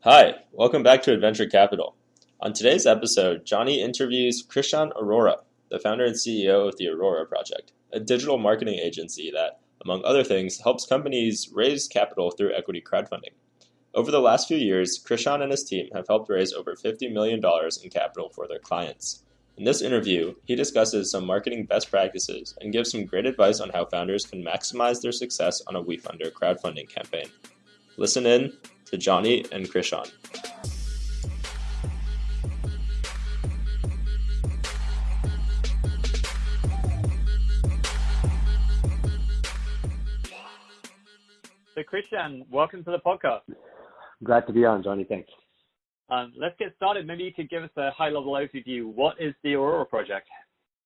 Hi, welcome back to Adventure Capital. On today's episode, Johnny interviews Krishan Arora, the founder and CEO of the Aurora Project, a digital marketing agency that, among other things, helps companies raise capital through equity crowdfunding. Over the last few years, Krishan and his team have helped raise over $50 million in capital for their clients. In this interview, he discusses some marketing best practices and gives some great advice on how founders can maximize their success on a Wefunder crowdfunding campaign. Listen in to Johnny and Krishan. So Krishan, welcome to the podcast. Glad to be on, Johnny. Thanks. Let's get started. Maybe you could give us a high-level overview. What is the Aurora Project?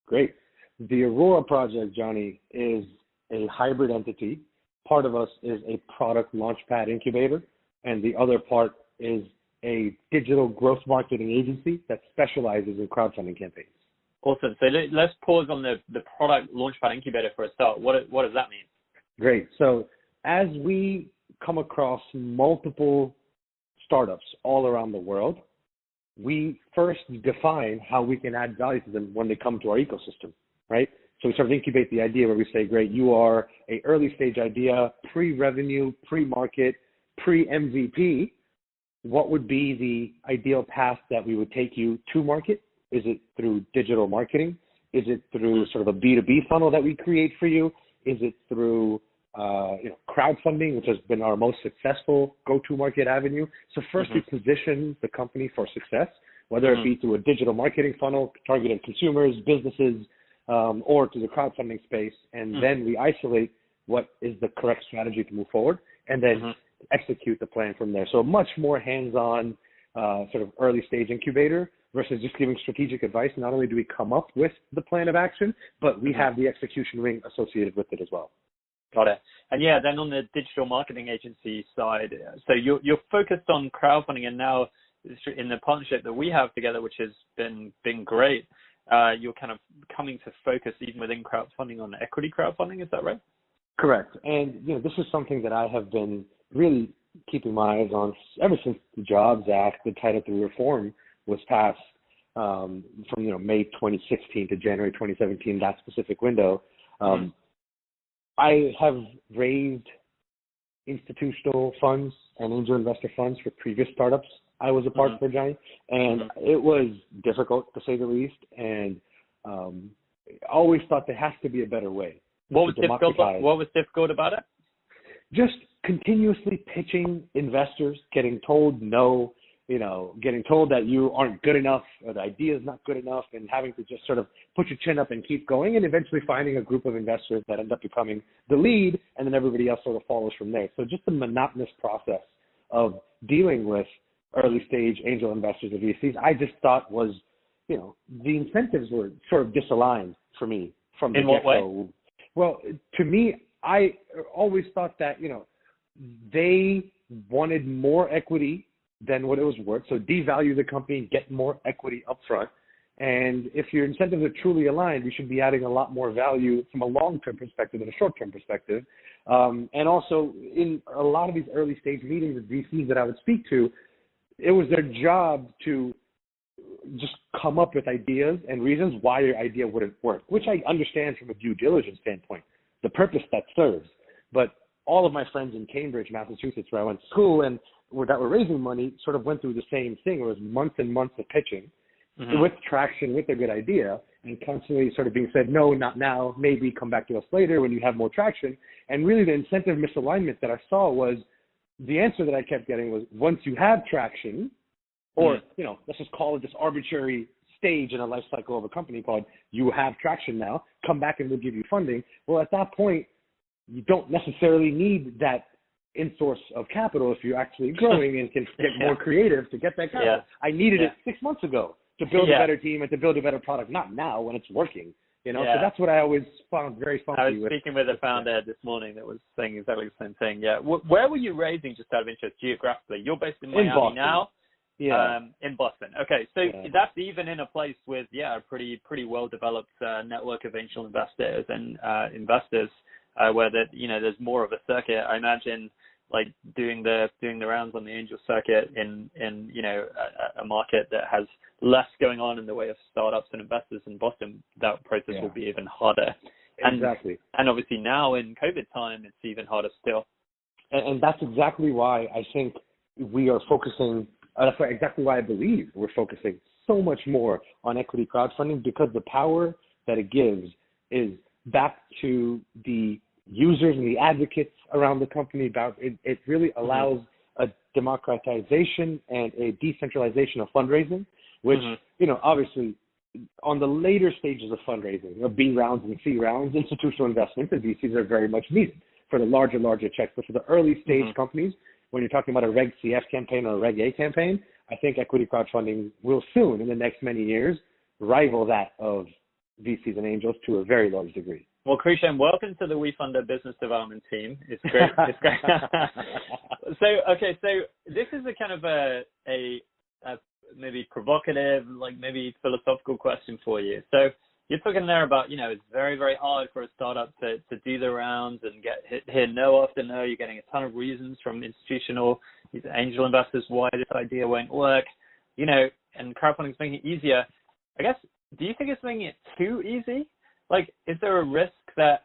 Great. The Aurora Project, Johnny, is a hybrid entity. Part of us is a product launchpad incubator, and the other part is a digital growth marketing agency that specializes in crowdfunding campaigns. Awesome. So let's pause on the product launchpad incubator for a start. What does that mean? Great. So as we come across multiple startups all around the world, we first define how we can add value to them when they come to our ecosystem, right? So we sort of incubate the idea where we say, great, you are a early stage idea, pre-revenue, pre-market, pre-MVP. What would be the ideal path that we would take you to market? Is it through digital marketing? Is it through sort of a B2B funnel that we create for you? Is it through crowdfunding, which has been our most successful go-to-market avenue? So first we position the company for success, whether it be through a digital marketing funnel targeting consumers, businesses, or to the crowdfunding space, and then we isolate what is the correct strategy to move forward, and then execute the plan from there. So a much more hands-on sort of early stage incubator versus just giving strategic advice. Not only do we come up with the plan of action, but we have the execution ring associated with it as well. Got it. And yeah, then on the digital marketing agency side, so you're focused on crowdfunding, and now in the partnership that we have together, which has been great, you're kind of coming to focus even within crowdfunding on equity crowdfunding. Is that right? Correct. And this is something that I have been really keeping my eyes on ever since the Jobs Act, the Title III reform, was passed from May 2016 to January 2017, that specific window. I have raised institutional funds and angel investor funds for previous startups I was a part for, Johnny, and it was difficult to say the least, and I always thought there has to be a better way. What was difficult about it? Just continuously pitching investors, getting told no, getting told that you aren't good enough or the idea is not good enough, and having to just sort of put your chin up and keep going, and eventually finding a group of investors that end up becoming the lead, and then everybody else sort of follows from there. So just the monotonous process of dealing with early stage angel investors or VCs, I just thought was, the incentives were sort of disaligned for me from the get-go. In what way? Well, to me, I always thought that, they wanted more equity than what it was worth. So devalue the company, get more equity upfront. And if your incentives are truly aligned, you should be adding a lot more value from a long-term perspective than a short-term perspective. And also in a lot of these early stage meetings with VCs that I would speak to, it was their job to just come up with ideas and reasons why your idea wouldn't work, which I understand from a due diligence standpoint, the purpose that serves. But all of my friends in Cambridge, Massachusetts, where I went to school and that were raising money, sort of went through the same thing. It was months and months of pitching with traction, with a good idea, and constantly sort of being said, no, not now, maybe come back to us later when you have more traction. And really the incentive misalignment that I saw was the answer that I kept getting was, once you have traction, or, let's just call it this arbitrary stage in a life cycle of a company called you have traction now, come back and we'll give you funding. Well, at that point, you don't necessarily need that in-source of capital if you're actually growing and can get more creative to get that capital. I needed it 6 months ago to build a better team and to build a better product, not now when it's working. So that's what I always found very funky. I was speaking with a founder this morning that was saying exactly the same thing. Yeah. Where were you raising, just out of interest, geographically? You're based in Miami now? Yeah. In Boston. Okay. So that's even in a place with, a pretty well-developed network of angel investors and investors where there's more of a circuit. I imagine like doing the rounds on the angel circuit in a market that has less going on in the way of startups and investors in Boston, that process will be even harder. Exactly. And obviously now in COVID time, it's even harder still. And that's exactly why I think we are focusing, exactly why I believe we're focusing so much more on equity crowdfunding, because the power that it gives is back to the users and the advocates around the company. It really allows a democratization and a decentralization of fundraising, which, obviously on the later stages of fundraising, B rounds and C rounds, institutional investments and VCs are very much needed for the larger checks. But for the early stage companies, when you're talking about a Reg CF campaign or a Reg A campaign, I think equity crowdfunding will soon, in the next many years, rival that of VCs and angels to a very large degree. Well, Krishan, welcome to the Wefunder business development team. It's great. It's great. So this is a kind of a maybe provocative, like maybe philosophical question for you. So you're talking there about, it's very, very hard for a startup to do the rounds and hear no after no. You're getting a ton of reasons from institutional angel investors why this idea won't work, and crowdfunding is making it easier. I guess, do you think it's making it too easy? Like, is there a risk that,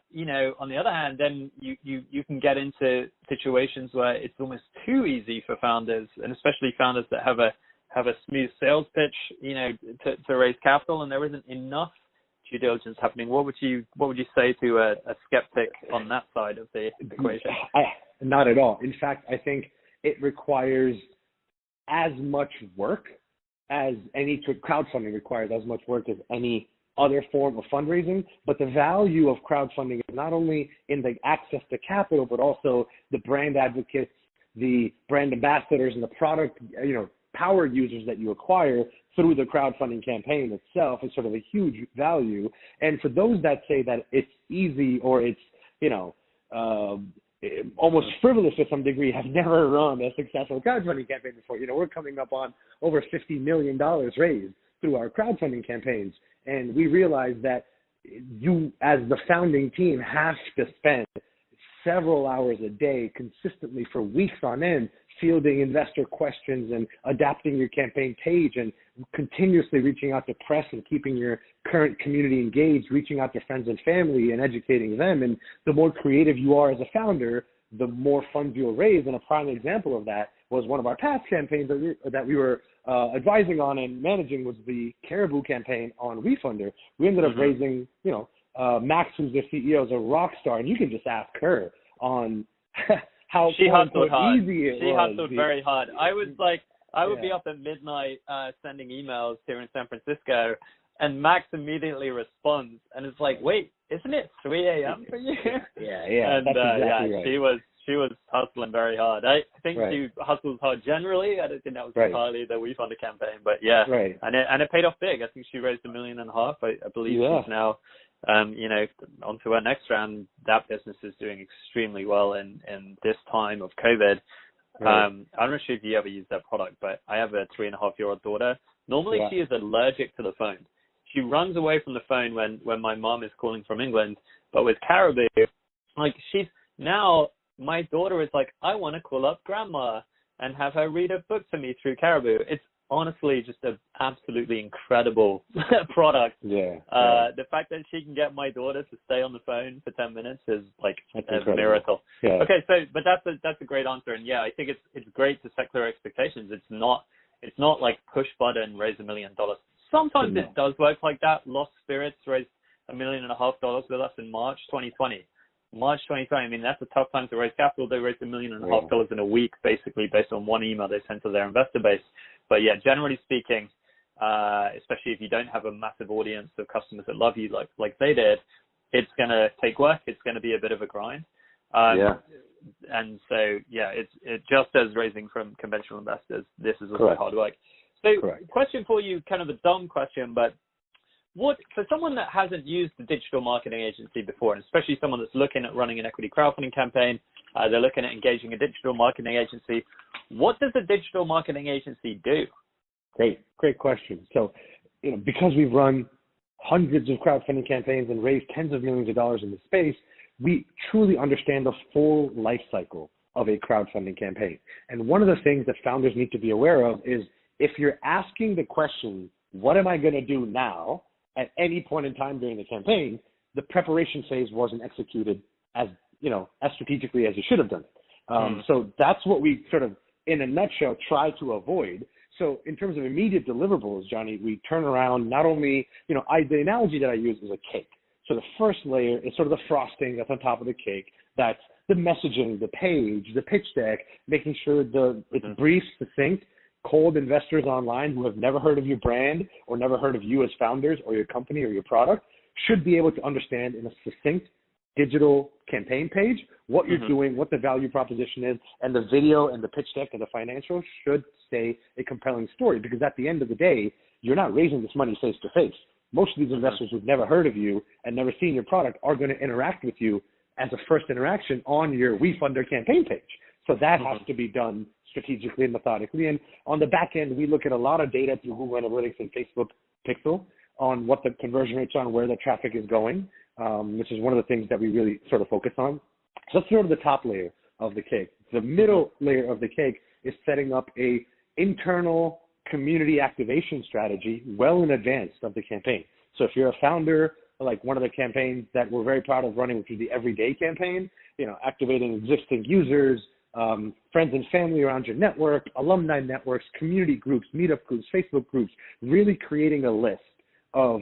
on the other hand, then you can get into situations where it's almost too easy for founders, and especially founders that have a smooth sales pitch, to raise capital, and there isn't enough due diligence happening? What would you say to a skeptic on that side of the equation? Not at all. In fact, I think it requires as much work as crowdfunding requires as much work as any other form of fundraising. But the value of crowdfunding is not only in the access to capital, but also the brand advocates, the brand ambassadors, and the product, power users that you acquire through the crowdfunding campaign itself is sort of a huge value. And for those that say that it's easy or it's, almost frivolous to some degree, have never run a successful crowdfunding campaign before. We're coming up on over $50 million raised through our crowdfunding campaigns. And we realize that you, as the founding team, have to spend several hours a day consistently for weeks on end fielding investor questions and adapting your campaign page and continuously reaching out to press and keeping your current community engaged, reaching out to friends and family and educating them. And the more creative you are as a founder, the more funds you'll raise. And a prime example of that was one of our past campaigns that we were advising on and managing was the Caribou campaign on Wefunder. We ended up raising, Max, who's the CEO, is a rock star, and you can just ask her on how she hustled hard. Easy it was. She hustled very hard. I would be up at midnight sending emails here in San Francisco, and Max immediately responds, and it's like, wait, isn't it 3 a.m. for you? Yeah. And that's exactly right. she was hustling very hard. I think she hustles hard generally. I don't think that was entirely the Wefunder campaign, but and it paid off big. I think she raised $1.5 million. I believe she's now, onto our next round. That business is doing extremely well in this time of COVID. I'm not sure if you ever use that product, but I have a 3.5-year-old daughter. Normally she is allergic to the phone. She runs away from the phone when my mom is calling from England. But with Caribou, my daughter is like, I want to call up grandma and have her read a book to me through Caribou. It's honestly just an absolutely incredible product. The fact that she can get my daughter to stay on the phone for 10 minutes is like a miracle. Okay, but that's a great answer. And I think it's great to set clear expectations. It's not like push button, raise $1 million. Sometimes it does work like that. Lost Spirits raised $1.5 million with us in March 2020. I mean, that's a tough time to raise capital. They raised $1.5 million in a week, basically based on one email they sent to their investor base. But generally speaking, especially if you don't have a massive audience of customers that love you like they did, it's going to take work. It's going to be a bit of a grind. And so, it just as raising from conventional investors, this is also hard work. So question for you, kind of a dumb question, but for someone that hasn't used a digital marketing agency before, and especially someone that's looking at running an equity crowdfunding campaign, they're looking at engaging a digital marketing agency, what does a digital marketing agency do? Great question. So, because we've run hundreds of crowdfunding campaigns and raised tens of millions of dollars in the space, we truly understand the full life cycle of a crowdfunding campaign. And one of the things that founders need to be aware of is if you're asking the question, what am I going to do now at any point in time during the campaign, the preparation phase wasn't executed as strategically as you should have done it. So that's what we sort of, in a nutshell, try to avoid. So in terms of immediate deliverables, Johnny, we turn around not only, the analogy that I use is a cake. So the first layer is sort of the frosting that's on top of the cake. That's the messaging, the page, the pitch deck, making sure it's brief, succinct. Cold investors online who have never heard of your brand or never heard of you as founders or your company or your product should be able to understand in a succinct digital campaign page what you're doing, what the value proposition is, and the video and the pitch deck and the financials should say a compelling story, because at the end of the day, you're not raising this money face to face. Most of these investors who've never heard of you and never seen your product are going to interact with you as a first interaction on your Wefunder campaign page. So that has to be done strategically and methodically. And on the back end, we look at a lot of data through Google Analytics and Facebook Pixel on what the conversion rates are and where the traffic is going, which is one of the things that we really sort of focus on. So that's sort of the top layer of the cake. The middle layer of the cake is setting up a internal community activation strategy well in advance of the campaign. So if you're a founder, like one of the campaigns that we're very proud of running, which is the Everyday campaign, activating existing users, friends and family around your network, alumni networks, community groups, meetup groups, Facebook groups, really creating a list of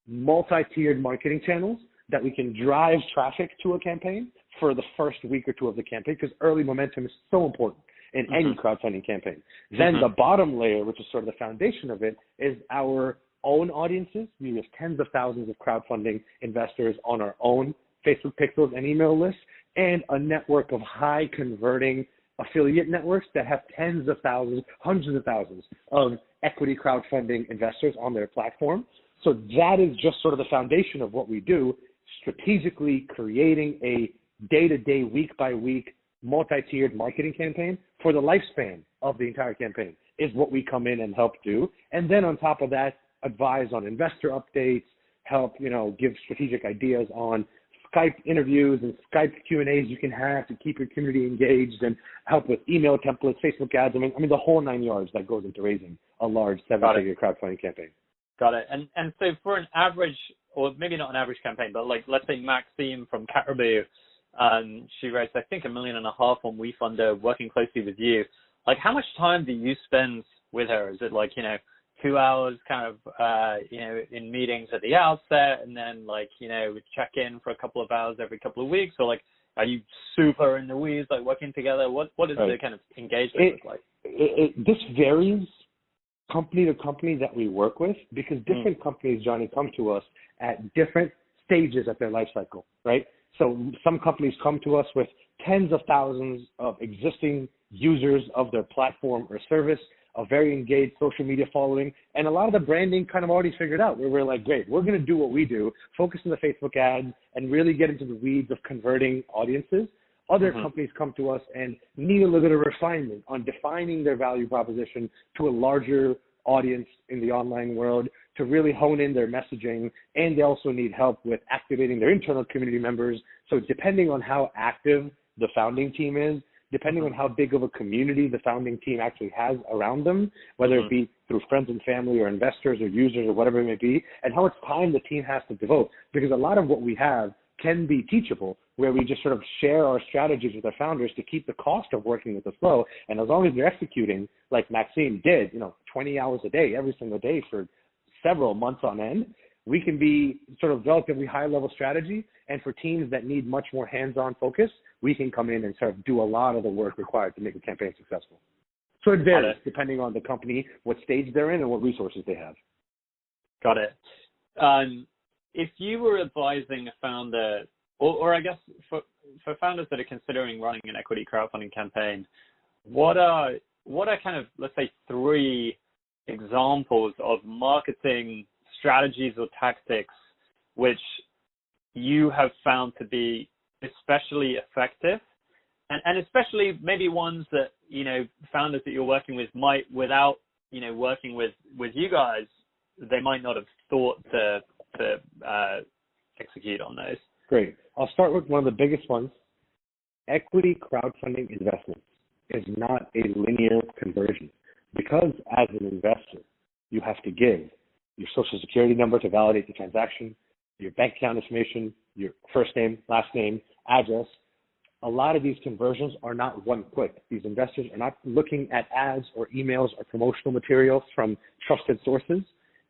multi-tiered marketing channels that we can drive traffic to a campaign for the first week or two of the campaign, because early momentum is so important in any crowdfunding campaign. Then the bottom layer, which is sort of the foundation of it, is our own audiences. We have tens of thousands of crowdfunding investors on our own Facebook pixels and email lists, and a network of high converting affiliate networks that have tens of thousands, hundreds of thousands of equity crowdfunding investors on their platform. So that is just sort of the foundation of what we do, strategically creating a day-to-day, week-by-week, multi-tiered marketing campaign for the lifespan of the entire campaign is what we come in and help do. And then on top of that, advise on investor updates, help, give strategic ideas on Skype interviews and Skype Q&As you can have to keep your community engaged, and help with email templates, Facebook ads. I mean the whole 9 yards that goes into raising a large seven-figure crowdfunding campaign. Got it. And so for an average, or maybe not an average campaign, but like let's say Maxime from Caribou, she raised I think $1.5 million on Wefunder, working closely with you. Like, how much time do you spend with her? Is it like 2 hours kind of in meetings at the outset, and then check in for a couple of hours every couple of weeks, or are you super in the weeds, working together? What is the kind of engagement look like? This varies company to company that we work with, because different companies, Johnny, come to us at different stages of their life cycle, right? So some companies come to us with tens of thousands of existing users of their platform or service, a very engaged social media following, and a lot of the branding kind of already figured out, where we're like, great, we're going to do what we do, focus on the Facebook ads, and really get into the weeds of converting audiences. Other companies come to us and need a little bit of refinement on defining their value proposition to a larger audience in the online world, to really hone in their messaging, and they also need help with activating their internal community members. So depending on how active the founding team is, depending on how big of a community the founding team actually has around them, whether it be through friends and family or investors or users or whatever it may be, and how much time the team has to devote. Because a lot of what we have can be teachable, where we just sort of share our strategies with our founders to keep the cost of working with us low. And as long as they're executing, like Maxime did, 20 hours a day, every single day for several months on end, we can be sort of relatively high-level strategy. And for teams that need much more hands-on focus, we can come in and sort of do a lot of the work required to make a campaign successful. So it varies depending on the company, what stage they're in, and what resources they have. Got it. If you were advising a founder, or I guess for founders that are considering running an equity crowdfunding campaign, what are kind of, let's say, 3 examples of marketing strategies or tactics which you have found to be especially effective, and especially maybe ones that founders that you're working with might, without working with you guys, they might not have thought to execute on those? Great. I'll start with one of the biggest ones, equity crowdfunding investments is not a linear conversion because as an investor, you have to give your social security number to validate the transaction, your bank account information, your first name, last name, address. A lot of these conversions are not one click. These investors are not looking at ads or emails or promotional materials from trusted sources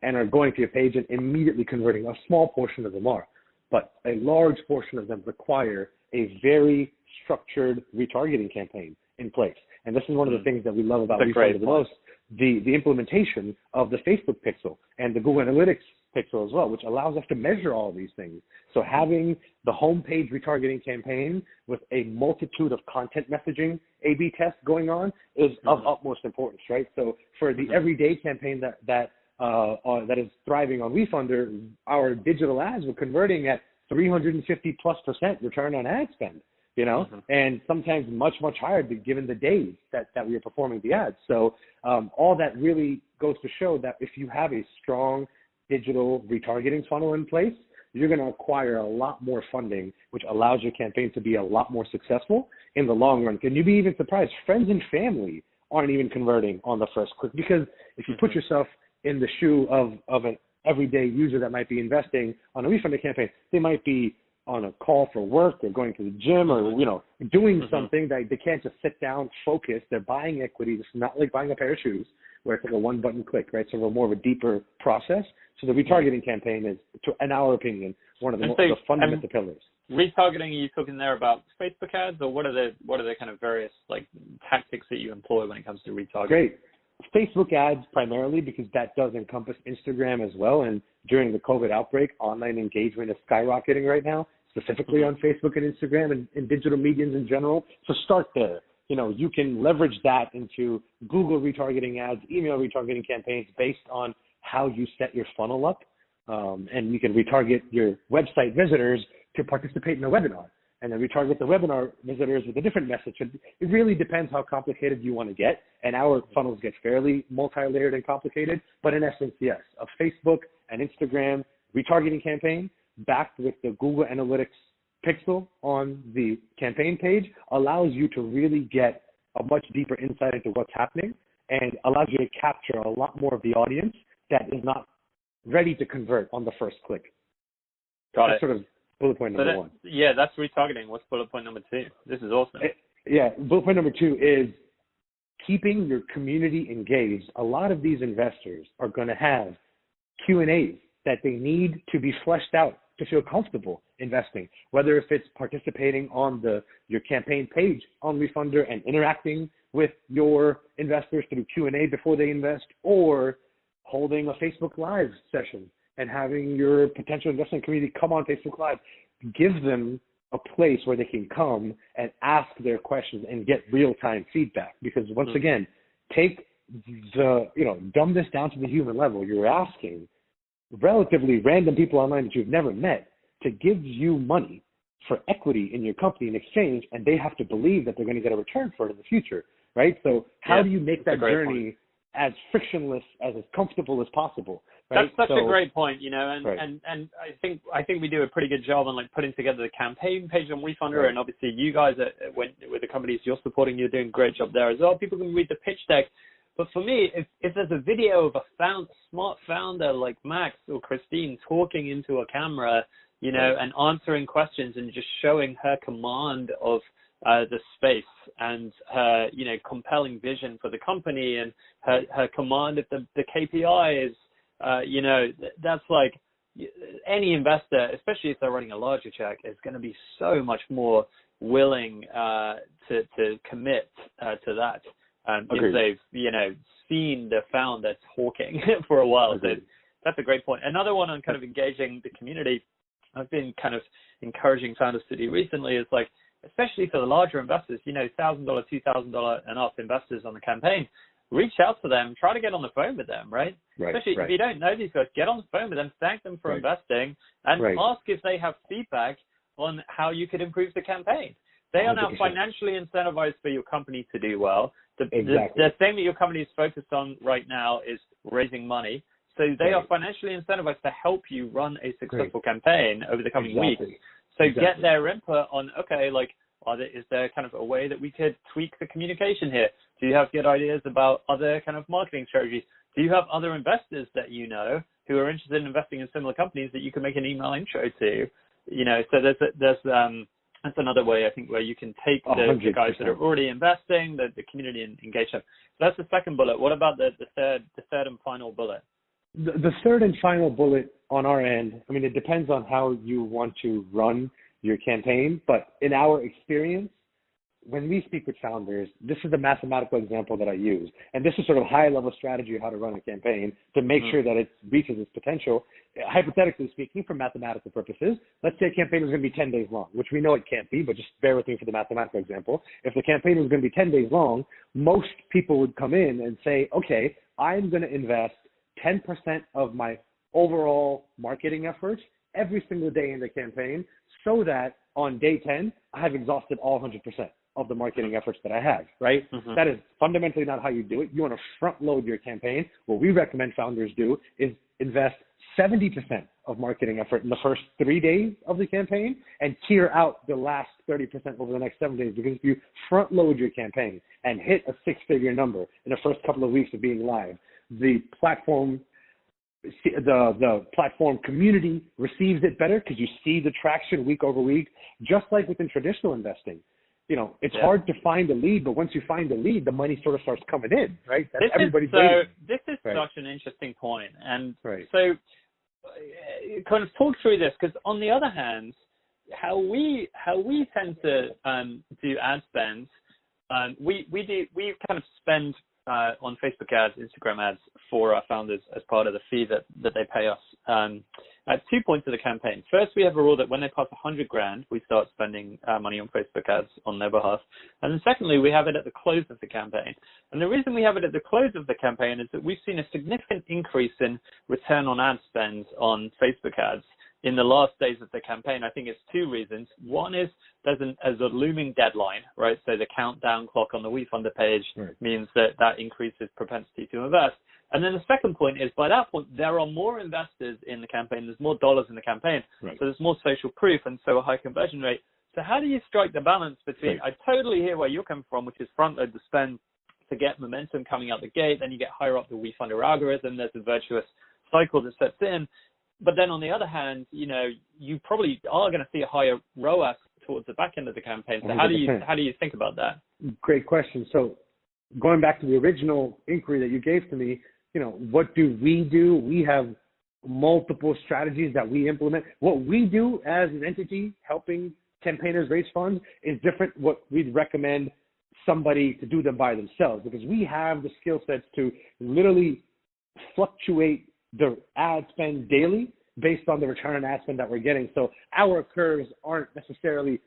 and are going to your page and immediately converting. A small portion of them are, but a large portion of them require a very structured retargeting campaign in place. And this is one of the things that we love about Wefunder the most, the implementation of the Facebook pixel and the Google Analytics pixel as well, which allows us to measure all of these things. So having the homepage retargeting campaign with a multitude of content messaging A/B tests going on is of utmost importance, right? So for the everyday campaign that is thriving on Wefunder, our digital ads were converting at 350+% return on ad spend, you know, and sometimes much, much higher given the days that we are performing the ads. So all that really goes to show that if you have a strong digital retargeting funnel in place, you're going to acquire a lot more funding, which allows your campaign to be a lot more successful in the long run. Can you be even surprised? Friends and family aren't even converting on the first click, because if you put yourself in the shoe of an everyday user that might be investing on a Wefunder campaign, they might be on a call for work or going to the gym or, you know, doing something that they can't just sit down, focus. They're buying equity. It's not like buying a pair of shoes where it's like a one-button click, right? So more of a deeper process. So the retargeting campaign is, in our opinion, one of the fundamental pillars. Retargeting, are you talking there about Facebook ads, or what are the kind of various like tactics that you employ when it comes to retargeting? Great. Facebook ads primarily, because that does encompass Instagram as well. And during the COVID outbreak, online engagement is skyrocketing right now, specifically on Facebook and Instagram and digital mediums in general. So start there. You know, you can leverage that into Google retargeting ads, email retargeting campaigns based on how you set your funnel up. And you can retarget your website visitors to participate in a webinar, and then retarget the webinar visitors with a different message. It really depends how complicated you want to get. And our funnels get fairly multi-layered and complicated. But in essence, yes, a Facebook and Instagram retargeting campaign backed with the Google Analytics pixel on the campaign page allows you to really get a much deeper insight into what's happening and allows you to capture a lot more of the audience that is not ready to convert on the first click. That's sort of bullet point number one. Yeah, that's retargeting. What's bullet point number two? This is awesome. Bullet point number two is keeping your community engaged. A lot of these investors are going to have Q&As that they need to be fleshed out to feel comfortable investing, whether if it's participating on your campaign page on Wefunder and interacting with your investors through Q&A before they invest, or holding a Facebook Live session and having your potential investment community come on Facebook Live. Give them a place where they can come and ask their questions and get real-time feedback. Because once again, dumb this down to the human level. You're asking relatively random people online that you've never met to give you money for equity in your company in exchange, and they have to believe that they're going to get a return for it in the future, right? So how do you make that journey as frictionless, as comfortable as possible? Right? That's such a great point, you know, and I think we do a pretty good job on like putting together the campaign page on Wefunder, and obviously you guys with the companies you're supporting, you're doing a great job there as well. People can read the pitch deck. But for me, if there's a video of a smart founder like Max or Christine talking into a camera, you know, and answering questions and just showing her command of the space and her, you know, compelling vision for the company and her command of the KPIs, you know, that's like any investor, especially if they're running a larger check, is going to be so much more willing to commit to that. Because they've, you know, seen the founder talking for a while. So that's a great point. Another one on kind of engaging the community, I've been kind of encouraging founders to do recently is like, especially for the larger investors, you know, $1,000, $2,000 and up investors on the campaign, reach out to them, try to get on the phone with them, right? Especially if you don't know these guys, get on the phone with them, thank them for investing, and ask if they have feedback on how you could improve the campaign. They are now 100%. Financially incentivized for your company to do well. The thing that your company is focused on right now is raising money. So they are financially incentivized to help you run a successful campaign over the coming weeks. So get their input on, okay, like Is there kind of a way that we could tweak the communication here? Do you have good ideas about other kind of marketing strategies? Do you have other investors that you know who are interested in investing in similar companies that you can make an email intro to? So that's another way, I think, where you can take the guys that are already investing, the community, and engage them. So that's the second bullet. What about the third and final bullet? The third and final bullet on our end, I mean, it depends on how you want to run your campaign, but in our experience, when we speak with founders, this is the mathematical example that I use. And this is sort of high-level strategy of how to run a campaign to make sure that it reaches its potential. Hypothetically speaking, for mathematical purposes, let's say a campaign is going to be 10 days long, which we know it can't be, but just bear with me for the mathematical example. If the campaign was going to be 10 days long, most people would come in and say, okay, I'm going to invest 10% of my overall marketing efforts every single day in the campaign so that on day 10, I have exhausted all 100% of the marketing efforts that I have, right? Mm-hmm. That is fundamentally not how you do it. You want to front load your campaign. What we recommend founders do is invest 70% of marketing effort in the first 3 days of the campaign and tier out the last 30% over the next 7 days. Because if you front load your campaign and hit a 6-figure number in the first couple of weeks of being live, the platform community receives it better because you see the traction week over week, just like within traditional investing. It's hard to find a lead, but once you find a lead, the money sort of starts coming in, right? This is such an interesting point. And so kind of talk through this, because on the other hand, how we tend to do ad spends, we kind of spend on Facebook ads, Instagram ads for our founders as part of the fee that they pay us at 2 points of the campaign. First, we have a rule that when they pass $100,000, we start spending money on Facebook ads on their behalf. And then secondly, we have it at the close of the campaign. And the reason we have it at the close of the campaign is that we've seen a significant increase in return on ad spend on Facebook ads in the last days of the campaign. I think it's 2 reasons. One is there's a looming deadline, right? So the countdown clock on the Wefunder page means that increases propensity to invest. And then the second point is, by that point, there are more investors in the campaign. There's more dollars in the campaign. So there's more social proof and so a high conversion rate. So how do you strike the balance between, I totally hear where you're coming from, which is front load the spend to get momentum coming out the gate. Then you get higher up the Wefunder algorithm. There's a virtuous cycle that sets in. But then on the other hand, you probably are going to see a higher ROAS towards the back end of the campaign. So 100%. How do you think about that? Great question. So going back to the original inquiry that you gave to me, what do? We have multiple strategies that we implement. What we do as an entity helping campaigners raise funds is different what we'd recommend somebody to do them by themselves, because we have the skill sets to literally fluctuate the ad spend daily based on the return on ad spend that we're getting. So our curves aren't necessarily,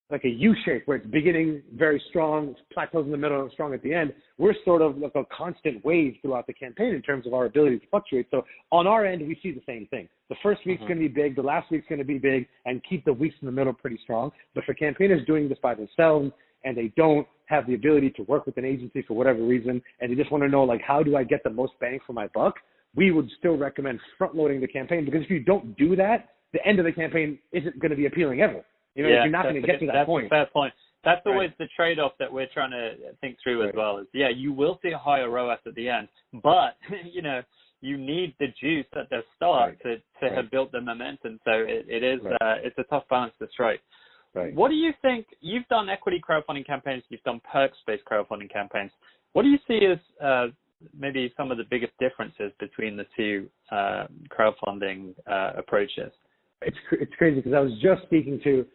like a U-shape where it's beginning very strong, plateaus in the middle, and strong at the end. We're sort of like a constant wave throughout the campaign in terms of our ability to fluctuate. So on our end, we see the same thing. The first week's going to be big, the last week's going to be big, and keep the weeks in the middle pretty strong. But for campaigners doing this by themselves, and they don't have the ability to work with an agency for whatever reason, and they just want to know, like, how do I get the most bang for my buck? We would still recommend front-loading the campaign, because if you don't do that, the end of the campaign isn't going to be appealing ever. You're not going to get to that point. That's a fair point. That's always the trade-off that we're trying to think through as well. Is you will see a higher ROAS at the end, but you need the juice at the start to have built the momentum. So it is it's a tough balance to strike. Right. What do you think? You've done equity crowdfunding campaigns. You've done perks-based crowdfunding campaigns. What do you see as maybe some of the biggest differences between the two crowdfunding approaches? It's crazy, because I was just speaking to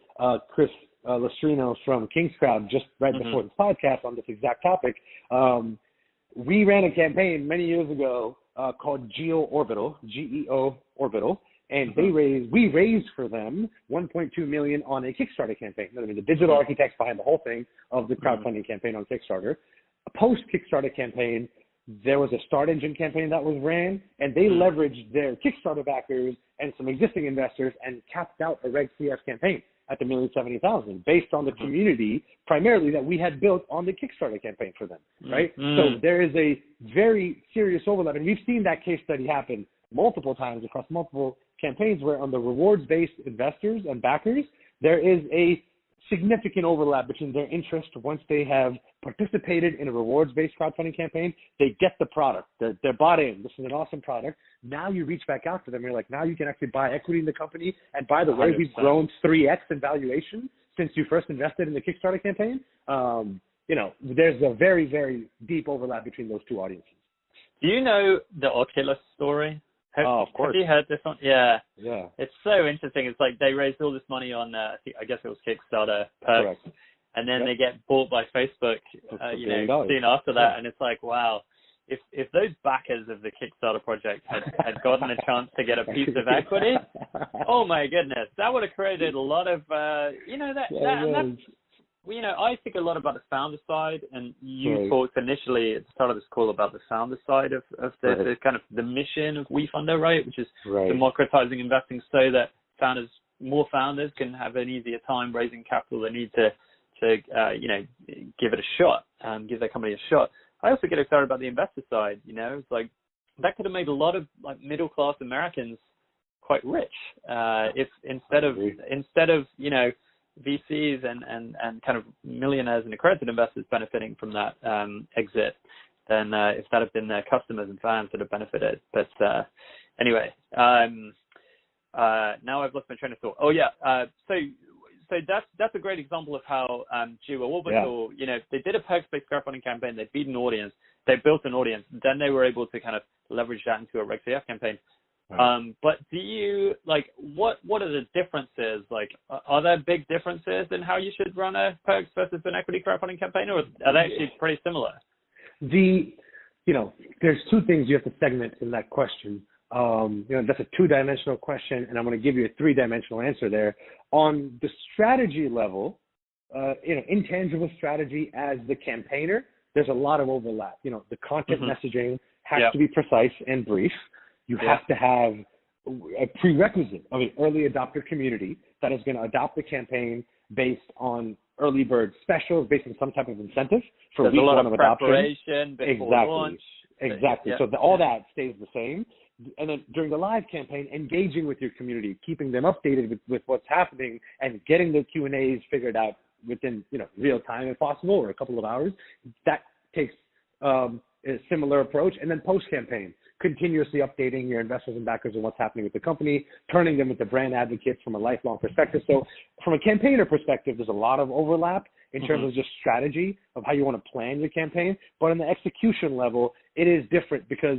Chris Lustrino from King's Crowd just right before this podcast on this exact topic. We ran a campaign many years ago called Geo Orbital, GEO Orbital, and we raised for them $1.2 million on a Kickstarter campaign. I mean, the digital architects behind the whole thing of the crowdfunding campaign on Kickstarter. A post-Kickstarter campaign, there was a Start Engine campaign that was ran, and they leveraged their Kickstarter backers and some existing investors and capped out a Reg CS campaign at the $1,070,000 based on the community primarily that we had built on the Kickstarter campaign for them, right? So there is a very serious overlap, and we've seen that case study happen multiple times across multiple campaigns where on the rewards-based investors and backers, there is a significant overlap between their interest once they have participated in a rewards-based crowdfunding campaign. They get the product. They're bought in. This is an awesome product. Now you reach back out to them. You're like, now you can actually buy equity in the company. And by the way, 100%. we've grown 3x in valuation since you first invested in the Kickstarter campaign. There's a very, very deep overlap between those two audiences. Do you know the Oculus story? Of course. Have you heard this one? Yeah. Yeah. It's so interesting. It's like they raised all this money on, I guess it was Kickstarter perks. Correct. And then they get bought by Facebook, soon after that. And it's like, wow, if those backers of the Kickstarter project had gotten a chance to get a piece of equity, oh my goodness, that would have created a lot of, I think a lot about the founder side, and you talked initially at the start of this call about the founder side of the kind of the mission of Wefunder, right? Which is democratizing investing so that more founders can have an easier time raising capital they need to give it a shot, give their company a shot. I also get excited about the investor side. It's like that could have made a lot of like middle class Americans quite rich if instead of VCs and kind of millionaires and accredited investors benefiting from that exit, then if that had been their customers and fans that have benefited. But anyway, now I've lost my train of thought. Oh yeah, so that's a great example of how Duo Orbital, they did a perks-based crowdfunding campaign, they beat an audience, they built an audience, then they were able to kind of leverage that into a Reg CF campaign. But do you what are the differences? Like, are there big differences in how you should run a perks versus an equity crowdfunding campaign, or are they actually pretty similar? There's two things you have to segment in that question. That's a 2-dimensional question, and I'm going to give you a 3-dimensional answer there. On the strategy level, intangible strategy as the campaigner, there's a lot of overlap. The content messaging has to be precise and brief. You have to have a prerequisite of an early adopter community that is going to adopt the campaign based on early bird specials, based on some type of incentive for There's week a lot one of adoption. Preparation before launch. Exactly. So all that stays the same. And then during the live campaign, engaging with your community, keeping them updated with what's happening, and getting the Q&As figured out within real time if possible, or a couple of hours. That takes a similar approach. And then post-campaign, continuously updating your investors and backers on what's happening with the company, turning them into brand advocates from a lifelong perspective. So from a campaigner perspective, there's a lot of overlap in terms of just strategy of how you want to plan your campaign. But on the execution level, it is different because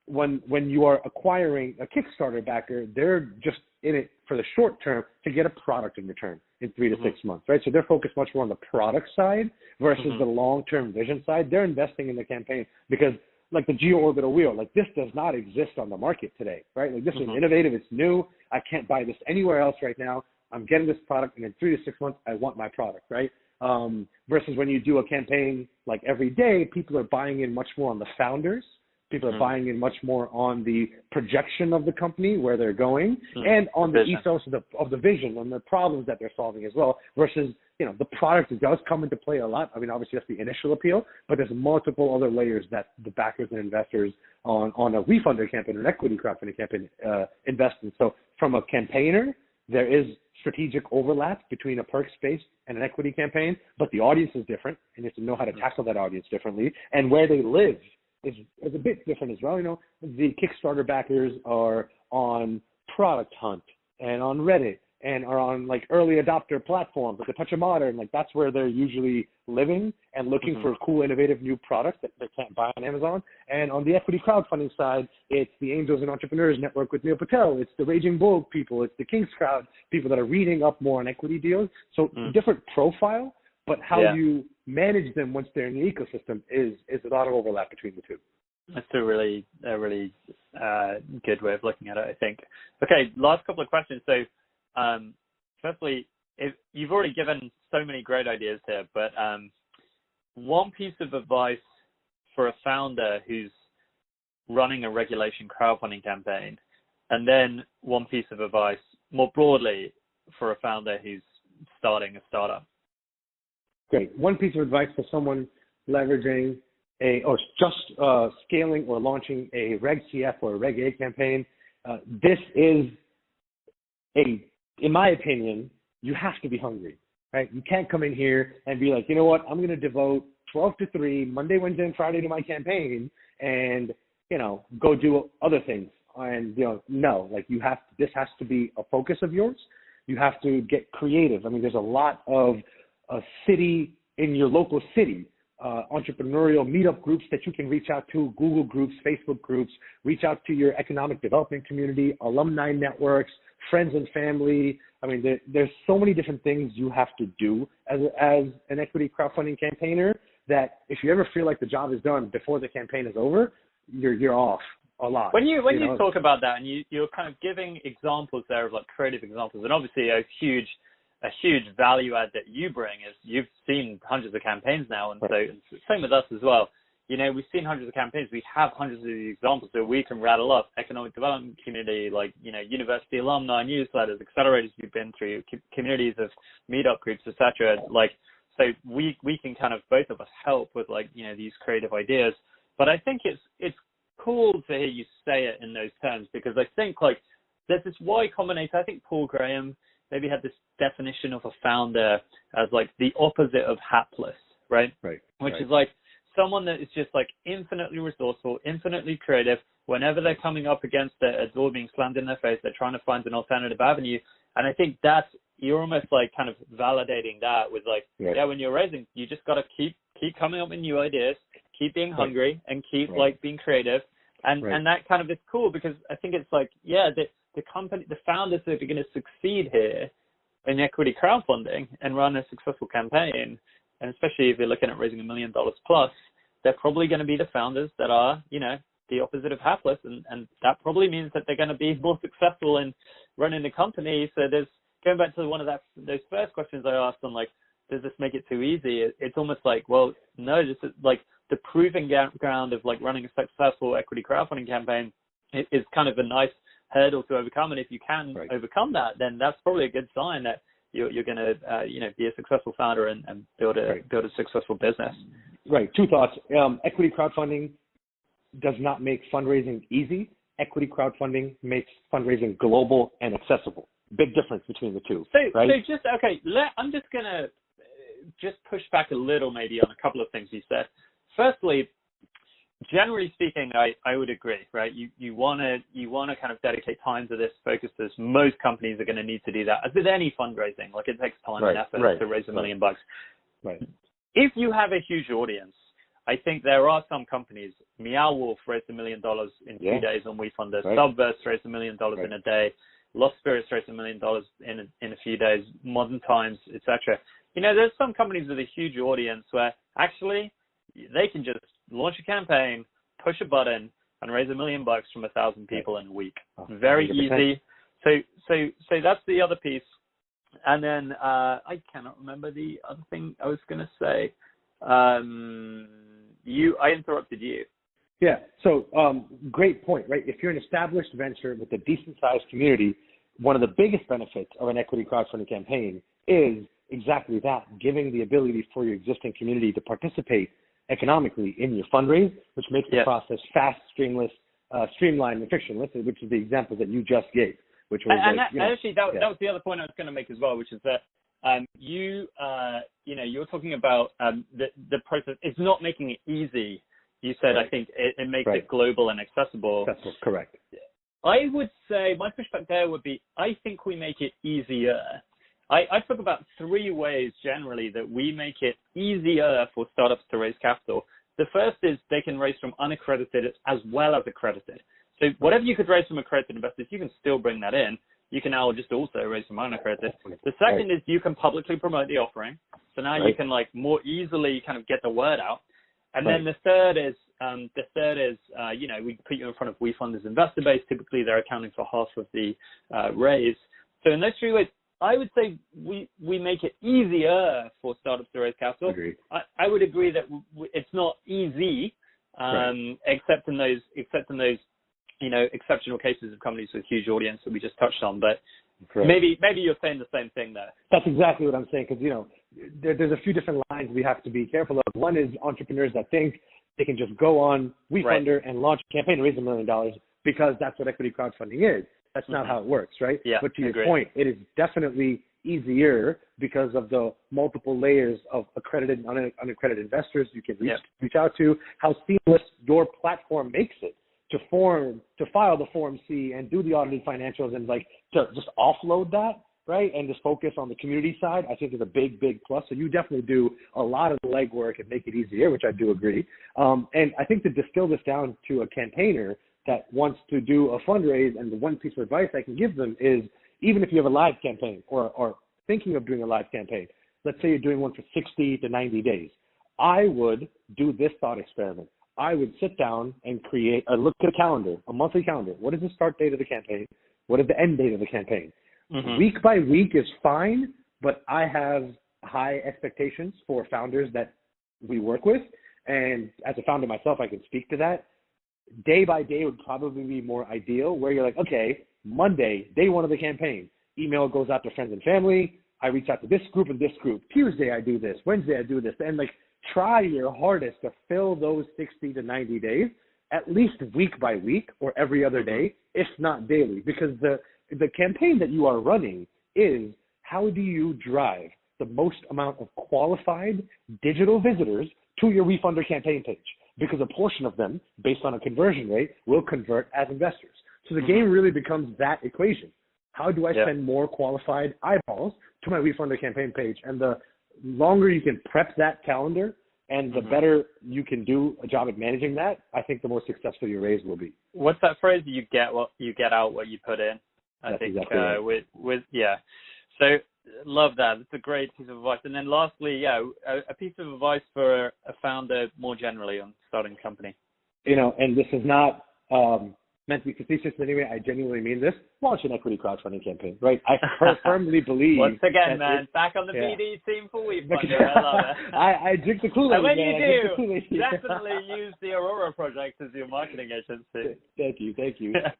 when you are acquiring a Kickstarter backer, they're just in it for the short term to get a product in return in 3 to 6 months, right? So they're focused much more on the product side versus the long-term vision side. They're investing in the campaign because like the geo-orbital wheel, like this does not exist on the market today, right? Like this is innovative, it's new. I can't buy this anywhere else right now. I'm getting this product, and in 3 to 6 months, I want my product, right? Versus when you do a campaign like every day, people are buying in much more on the founders. People are buying in much more on the projection of the company, where they're going, and on the ethos of the vision and the problems that they're solving as well, versus, the product does come into play a lot. I mean, obviously that's the initial appeal, but there's multiple other layers that the backers and investors on a Wefunder campaign, an equity crowdfunding campaign, invest in. So from a campaigner, there is strategic overlap between a perks-based and an equity campaign, but the audience is different, and you have to know how to tackle that audience differently, and where they live is a bit different as well. The Kickstarter backers are on Product Hunt and on Reddit and are on like early adopter platforms like a Touch of Modern. Like that's where they're usually living and looking for cool, innovative new products that they can't buy on Amazon. And on the equity crowdfunding side, it's the Angels and Entrepreneurs Network with Neil Patel. It's the Raging Bull people. It's the King's Crowd people that are reading up more on equity deals. So different profile, but how you manage them once they're in the ecosystem is a lot of overlap between the two. That's a really good way of looking at it, I think. Okay, last couple of questions. So, firstly, if you've already given so many great ideas here, but one piece of advice for a founder who's running a regulation crowdfunding campaign, and then one piece of advice more broadly for a founder who's starting a startup. Great. One piece of advice for someone leveraging scaling or launching a Reg CF or a Reg A campaign. This is in my opinion, you have to be hungry. right? You can't come in here and be like, you know what, I'm going to devote 12 to 3, Monday, Wednesday, and Friday to my campaign and, go do other things. And, no, like this has to be a focus of yours. You have to get creative. I mean, there's a lot of in your local city, entrepreneurial meetup groups that you can reach out to, Google groups, Facebook groups, reach out to your economic development community, alumni networks, friends and family. I mean, there's so many different things you have to do as an equity crowdfunding campaigner that if you ever feel like the job is done before the campaign is over, you're off a lot. When you talk about that, and you're kind of giving examples there of like creative examples, and obviously a huge value add that you bring is you've seen hundreds of campaigns now, and so same with us as well. We've seen hundreds of campaigns. We have hundreds of examples that we can rattle up. Economic development community, like university alumni newsletters, accelerators you've been through, communities of meetup groups, etc. Like, so we can kind of both of us help with like these creative ideas. But I think it's cool to hear you say it in those terms, because I think like there's this Y Combinator. I think Paul Graham maybe had this definition of a founder as like the opposite of hapless, right? Which is like someone that is just like infinitely resourceful, infinitely creative. Whenever they're coming up against a door being slammed in their face, they're trying to find an alternative avenue. And I think you're almost like kind of validating that with like, when you're raising, you just got to keep coming up with new ideas, keep being hungry, and keep like being creative. And that kind of is cool, because I think it's like, the company, the founders that are going to succeed here in equity crowdfunding and run a successful campaign, and especially if you're looking at raising $1 million plus, they're probably going to be the founders that are, the opposite of hapless. And that probably means that they're going to be more successful in running the company. So there's, going back to one of those first questions I asked on like, does this make it too easy? It's almost like, well, no, this is like the proving ground of like running a successful equity crowdfunding campaign is kind of a nice hurdle to overcome. And if you can overcome that, then that's probably a good sign that you're going to, be a successful founder and build a successful business. Right. Two thoughts. Equity crowdfunding does not make fundraising easy. Equity crowdfunding makes fundraising global and accessible. Big difference between the two. I'm just going to push back a little maybe on a couple of things you said. Firstly, generally speaking, I would agree, right? You want to kind of dedicate time to this, focus this. Most companies are going to need to do that. As with any fundraising, like it takes time and effort to raise $1 million. Right. If you have a huge audience, I think there are some companies. Meow Wolf raised $1 million in 2 days on Wefunder. Subverse raised $1 million in a day. Lost Spirits raised $1 million in a few days. Modern Times, etc. There's some companies with a huge audience where actually they can just launch a campaign, push a button, and raise $1 million from 1,000 people in a week. Very 100%. Easy. So that's the other piece. And then I cannot remember the other thing I was going to say. I interrupted you. Yeah. So great point, right? If you're an established venture with a decent sized community, one of the biggest benefits of an equity crowdfunding campaign is exactly that, giving the ability for your existing community to participate economically in your fundraise, which makes the process fast, streamlined, and frictionless, which is the example that you just gave. Which was that was the other point I was going to make as well, which is that you're talking about the process. It's not making it easy. You said I think it makes it global and accessible. That's correct. I would say my pushback there would be I think we make it easier. I talk about 3 ways generally that we make it easier for startups to raise capital. The first is they can raise from unaccredited as well as accredited. So whatever you could raise from accredited investors, you can still bring that in. You can now just also raise from unaccredited. The second is you can publicly promote the offering. So now you can like more easily kind of get the word out. And then the third is we put you in front of Wefunder's investor base. Typically, they're accounting for half of the raise. So in those 3 ways, I would say we make it easier for startups to raise capital. Agreed. I would agree that it's not easy, except in those exceptional cases of companies with huge audience that we just touched on. But maybe you're saying the same thing there. That's exactly what I'm saying, because there's a few different lines we have to be careful of. One is entrepreneurs that think they can just go on Wefunder and launch a campaign and raise $1 million because that's what equity crowdfunding is. That's not how it works, right? Yeah, but to your point, it is definitely easier because of the multiple layers of accredited and unaccredited investors you can reach out to, how seamless your platform makes it to file the Form C and do the audited financials and like to just offload that, right, and just focus on the community side, I think is a big, big plus. So you definitely do a lot of the legwork and make it easier, which I do agree. And I think to distill this down to a campaigner that wants to do a fundraise, and the one piece of advice I can give them is, even if you have a live campaign or thinking of doing a live campaign, let's say you're doing one for 60 to 90 days, I would do this thought experiment. I would sit down and look at a calendar, a monthly calendar. What is the start date of the campaign? What is the end date of the campaign? Mm-hmm. Week by week is fine, but I have high expectations for founders that we work with. And as a founder myself, I can speak to that. Day by day would probably be more ideal, where you're like, okay, Monday, day one of the campaign, email goes out to friends and family. I reach out to this group and this group. Tuesday, I do this. Wednesday, I do this. And like, try your hardest to fill those 60 to 90 days, at least week by week or every other day, if not daily, because the campaign that you are running is, how do you drive the most amount of qualified digital visitors to your Wefunder campaign page? Because a portion of them, based on a conversion rate, will convert as investors. So the game really becomes that equation. How do I send more qualified eyeballs to my Wefunder campaign page? And the longer you can prep that calendar and the better you can do a job at managing that, I think the more successful your raise will be. What's that phrase? You get out what you put in. That's exactly right. So love that. It's a great piece of advice. And then lastly, a piece of advice for a founder more generally on starting a company. And this is not meant to be facetious in any way. I genuinely mean this. Launch an equity crowdfunding campamping, right? I firmly believe. Once again, man, back on the BD team for Wefunder. I love it. I drink the Kool-Aid. And when you do, definitely use the Arora project as your marketing agency. Thank you.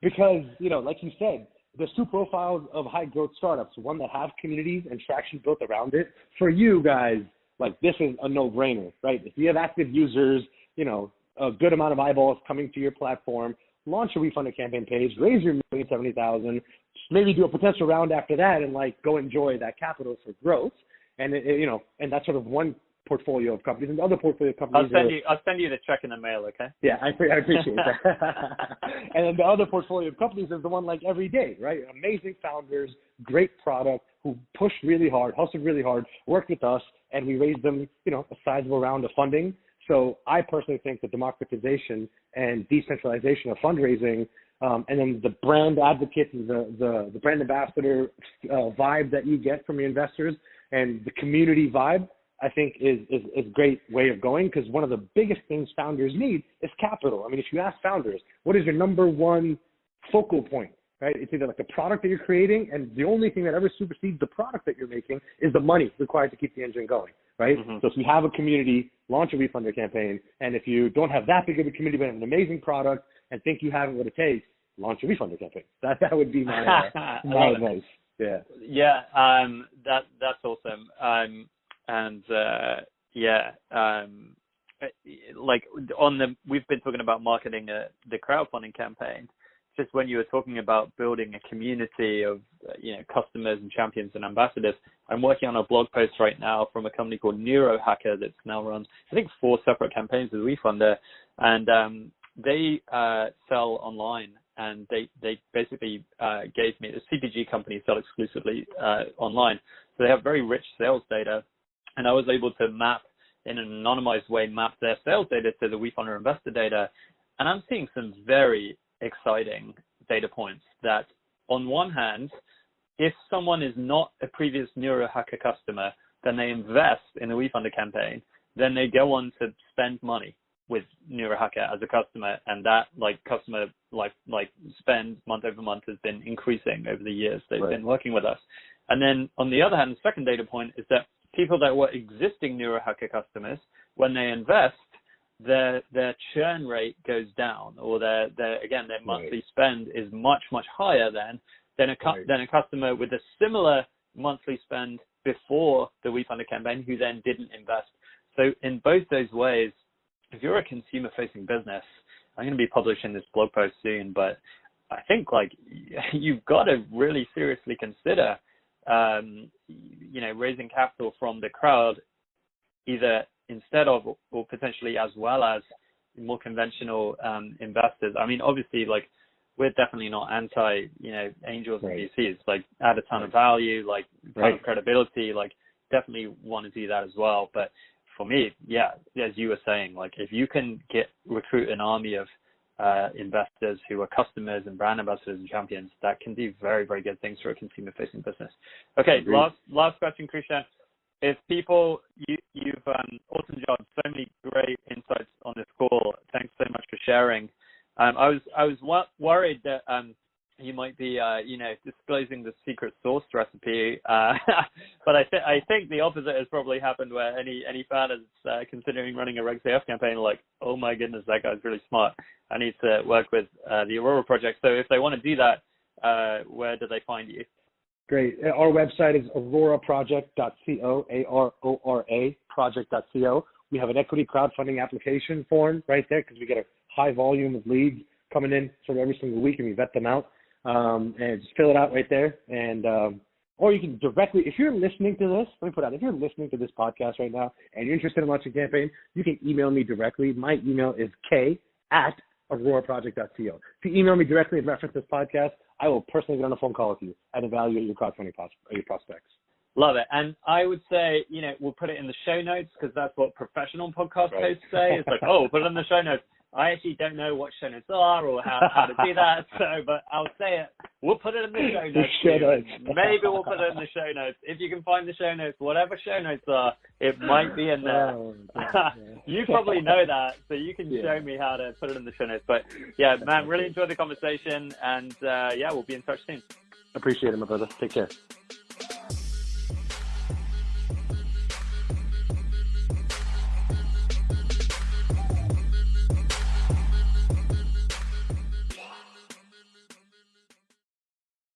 Because, like you said, there's two profiles of high growth startups, one that have communities and traction built around it. For you guys, like, this is a no-brainer, right? If you have active users, a good amount of eyeballs coming to your platform, launch a Wefunder campaign page, raise your $1,070,000, maybe do a potential round after that, and like go enjoy that capital for growth. And and that's sort of one portfolio of companies. And the other portfolio of companies, I'll send you the check in the mail, okay? Yeah, I appreciate that. And then the other portfolio of companies is the one like Every Day, right? Amazing founders, great product, who pushed really hard, hustled really hard, worked with us, and we raised them, a sizable round of funding. So I personally think the democratization and decentralization of fundraising, and then the brand advocate, the brand ambassador vibe that you get from your investors, and the community vibe, I think is a great way of going, because one of the biggest things founders need is capital. I mean, if you ask founders, what is your number one focal point, right? It's either like the product that you're creating, and the only thing that ever supersedes the product that you're making is the money required to keep the engine going, right? Mm-hmm. So if you have a community, launch a Wefunder campaign. And if you don't have that big of a community, but an amazing product and think you have what it takes, launch a Wefunder campaign. That would be my advice. Yeah. Yeah. That's awesome. We've been talking about marketing the crowdfunding campaign. Just when you were talking about building a community of customers and champions and ambassadors, I'm working on a blog post right now from a company called Neurohacker that's now run, I think, 4 separate campaigns with Wefunder, and they sell online, and they basically gave me, the CPG company sell exclusively online, so they have very rich sales data, and I was able to map in an anonymized way their sales data to the Wefunder investor data, and I'm seeing some very exciting data points that, on one hand, if someone is not a previous Neurohacker customer, then they invest in the Wefunder campaign, then they go on to spend money with Neurohacker as a customer, and that customer spend month over month has been increasing over the years they've been working with us. And then on the other hand, the second data point is that people that were existing Neurohacker customers, when they invest, their churn rate goes down, or their monthly spend is much higher than a customer with a similar monthly spend before the Wefunder campaign who then didn't invest. So in both those ways, if you're a consumer-facing business, I'm going to be publishing this blog post soon, but I think you've got to really seriously consider raising capital from the crowd, either instead of or potentially as well as more conventional investors. I mean, obviously, like, we're definitely not anti, angels and VCs. Like, add a ton of value, like, ton of credibility, like, definitely want to do that as well. But for me, yeah, as you were saying, like, if you can recruit an army of investors who are customers and brand ambassadors and champions, that can do very, very good things for a consumer-facing business. Okay, last question, Krishan. If people, you've awesome job, so many great insights on this call. Thanks so much for sharing. I was worried that you might be, disclosing the secret sauce recipe, but I think the opposite has probably happened, where any fan is considering running a Reg CF campaign, like, oh my goodness, that guy's really smart. I need to work with the Arora project. So if they want to do that, where do they find you? Great. Our website is auroraproject.co, ARORA project.co. We have an equity crowdfunding application form right there, because we get a high volume of leads coming in sort of every single week, and we vet them out. And just fill it out right there. And or you can directly, if you're listening to this, let me put out, if you're listening to this podcast right now and you're interested in launching a campaign, you can email me directly. My email is k@auroraproject.co. If you email me directly and reference this podcast, I will personally get on a phone call with you and evaluate your crowdfunding your prospects. Love it. And I would say, we'll put it in the show notes, because that's what professional podcast hosts say. It's like, oh, put it in the show notes. I actually don't know what show notes are or how to do that. But I'll say it. We'll put it in the show notes. Maybe we'll put it in the show notes. If you can find the show notes, whatever show notes are, it might be in there. You probably know that, so you can show me how to put it in the show notes. But yeah, man, really enjoyed the conversation, and we'll be in touch soon. Appreciate it, my brother. Take care.